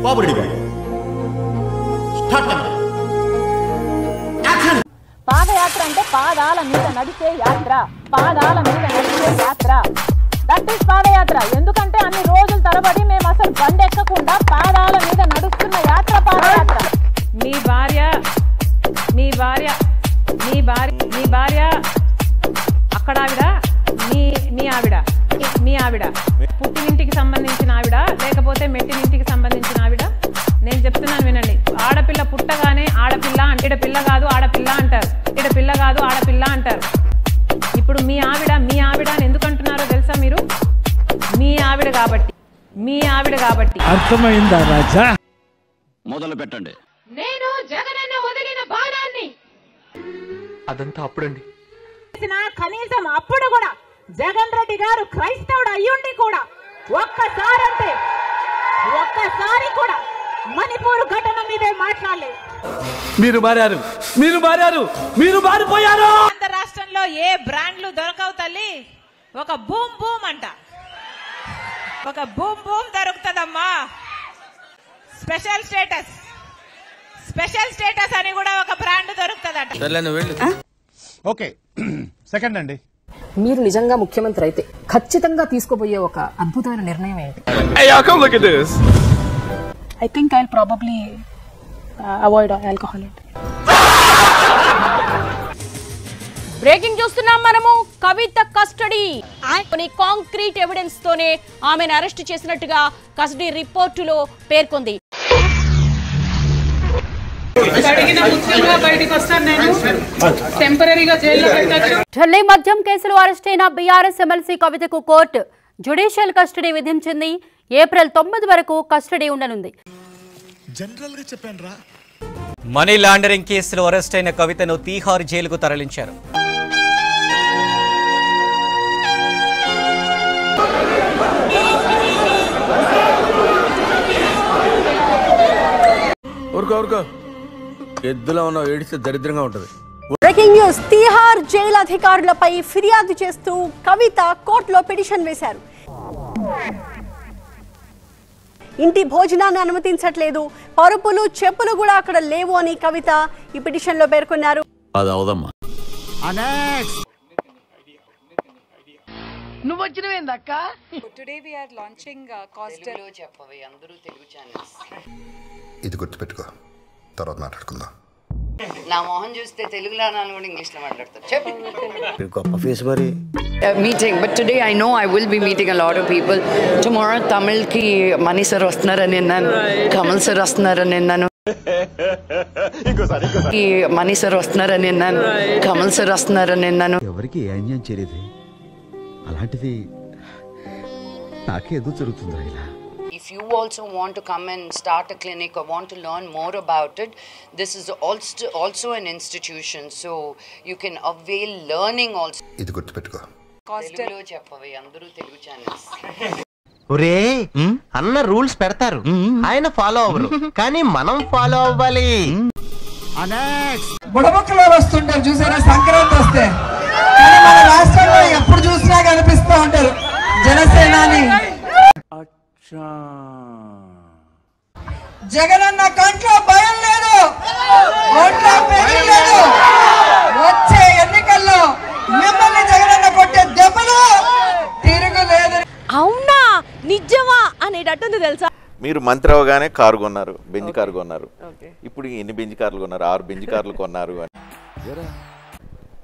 బాబు రెడ్డి గారు స్టార్ట్ అవ్వండి. పాదయాత్ర అంటే పాదాల మీద నడిచే యాత్ర, పాదాల మీద నడిచే యాత్ర. దట్ ఈస్ పాదయాత్ర. ఎందుకంటే అన్ని రోజుల తరబడి మేము అసలు బండి ఎక్కకుండా పాదాల మీద నడుస్తున్న యాత్ర పాదయాత్ర. మీ భార్య అక్కడ ఆవిడ, మీ ఆవిడ పుట్టినింటికి సంబంధించిన ఆవిడ లేకపోతే మెట్టినింటికి సంబంధించిన ఆవిడ? నేను చెప్తున్నాను వినండి. ఆడపిల్ల పుట్టగానే ఆడపిల్ల అంటే ఇడ పిల్ల కాదు ఆడపిల్ల అంటారు, ఇడ పిల్ల కాదు ఆడపిల్ల అంటారు. ఇప్పుడు మీ ఆవిడ అని ఎందుకు అంటున్నారో తెలుసా మీరు? మీ ఆవిడ కాబట్టి. అర్థమైందా రాజా? మొదలు పెట్టండి. నేను జగనన్న వదిలిన బాణాన్ని అదంతా అప్పుడండి. కనీసం అప్పుడు కూడా జగన్ రెడ్డి గారు క్రైస్తవుడు అయ్యుండి కూడా ఒక్కసారి కూడా మణిపూర్ ఘటన మీదే మాట్లాడలేదు. మీరు మారిపోయారు. ఆంధ్ర రాష్ట్రంలో ఏ బ్రాండ్లు దొరకవు తల్లి. ఒక బూమ్ బూమ్ అంట, ఒక బూమ్ బూమ్ దొరుకుతుందమ్మా. స్పెషల్ స్టేటస్ అని కూడా ఒక బ్రాండ్ దొరుకుతుందంట. ఓకే సెకండ్ అండి. మీరు నిజంగా ముఖ్యమంత్రి అయితే ఖచ్చితంగా తీసుకోబోయే ఒక అద్భుతమైన నిర్ణయం ఏంటి? I think I'll probably avoid alcohol. Breaking చూస్తున్నాం మనము. కవిత కస్టడీ కాంక్రీట్ ఎవిడెన్స్ తోనే ఆమెను అరెస్ట్ చేసినట్టుగా కస్టడీ రిపోర్టులో పేర్కొంది. ఢిల్లీ మద్యం కేసులో అరెస్ట్ అయిన బీఆర్ఎస్ ఎమ్మెల్సీ కవితకు కోర్టు జ్యుడిషియల్ కస్టడీ విధించింది. ఏప్రిల్ 9 వరకు కస్టడీ ఉండనుంది. మనీ లాండరింగ్ కేసులో అరెస్ట్ అయిన కవితను తీహార్ జైలుకు తరలించారు. ఎద్దులో ఉన్న ఏడిస్తే దరిద్రంగా ఉంటుంది. Breaking news. తీహార్ జైలు అధికారులపై ఫిర్యాదు చేస్తూ కవిత కోర్టులో పిటిషన్ వేశారు. ఇంటి భోజనాన్ని అనుమతించట్లేదు, పరుపులు చెప్పులు కూడా అక్కడ లేవు అని కవిత ఈ పిటిషన్ లో పేర్కొన్నారు. ఇది గుర్తుపెట్టుకో, తర్వాత మాట్లాడుకుందాం. నా మోహన్ చూస్తే తెలుగులో అనాలి కూడా ఇంగ్లీష్ లో మాట్లాడతారు. చెప్పు. గొప్ప ఫేస్ మరి. Meeting, but today I know I will be meeting a lot of people. Tomorrow Tamil ki Mani sir vastunarani annanu, Kamal sir vastunarani annanu, Mani sir vastunarani annanu, Kamal sir vastunarani annanu. ఎవరికి ఏ అన్యాయం చేయలేదు, అలాంటిది నాకే ఎదురు జరుగుతుందా ఇలా? If you also want to come and start a clinic or want to learn more about it, this is also an institution, so you can avail learning also. ఇది గుర్తుపెట్టుకో. తెలుగులో చెప్పవే, అందరూ తెలుగు ఛానల్స్. ఒరే అన్న రూల్స్ పెడతారు, ఆయన ఫాలో అవ్వరు, కానీ మనం ఫాలో అవ్వాలి. బుడబుక్కలో వస్తుంటారు చూసారా సంక్రాంతి వస్తే, కానీ మన రాష్ట్రంలో ఎప్పుడు చూసినా కనిపిస్తూ ఉంటారు జనసేనాని. జగనన్న కంట్లో భయం లేదు, ఓట్ల పెళ్లి లేదు, వచ్చే ఎన్నికల్లో మిమ్మల్ని జగనన్న కొట్టే దెబ్బలు తిరుగులేదు. అవునా నిజమా అనేటట్టుంది తెలుసా? మీరు మంత్రి అవగానే కారు కొన్నారు, బెంజ్ కారు కొన్నారు. ఇప్పుడు ఎన్ని బెంజ్ కార్లు కొన్నారు? 6 బెంజ్ కార్లు కొన్నారు.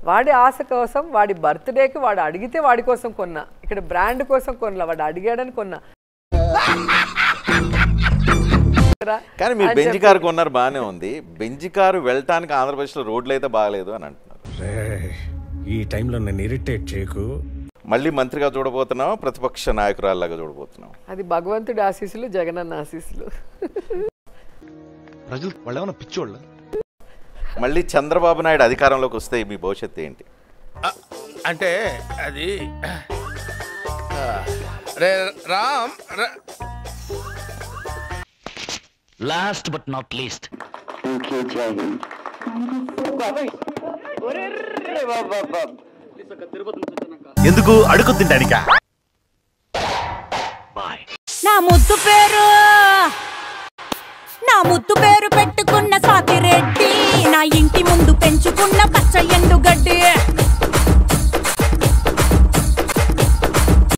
వాడి ఆశ కోసం, వాడి బర్త్డేకి వాడు అడిగితే వాడి కోసం కొన్నా, ఇక్కడ బ్రాండ్ కోసం కొన్నా, వాడు అడిగాడని కొన్నా. కానీ మీరు బెంజ్ కారు కొన్నారు, బాగానే ఉంది. బెంజ్ కారు వెళ్ళటానికి ఆంధ్రప్రదేశ్లో రోడ్లు అయితే బాగాలేదు అని అంటున్నారు. ఈ టైంలో నన్ను ఇరిటేట్ చేయకు. మళ్ళీ మంత్రిగా చూడబోతున్నావా, ప్రతిపక్ష నాయకురాల్లాగా చూడబోతున్నావు? అది భగవంతుడి ఆశీస్సులు, జగనన్న ఆశీస్సులు. ప్రజలు వాళ్ళేమన్నా పిచ్చోళ్ళ? మళ్ళీ చంద్రబాబు నాయుడు అధికారంలోకి వస్తే మీ భవిష్యత్తు ఏంటి? అంటే అది Ram. Last but not least, ఎందుకు అడుగు తింటానికా? నా ముద్దు పేరు ముద్దు పేరు పెట్టుకున్న స్వాతిరెడ్డి నా ఇంటి ముందు పెంచుకున్న పచ్చ ఎండుగడ్డి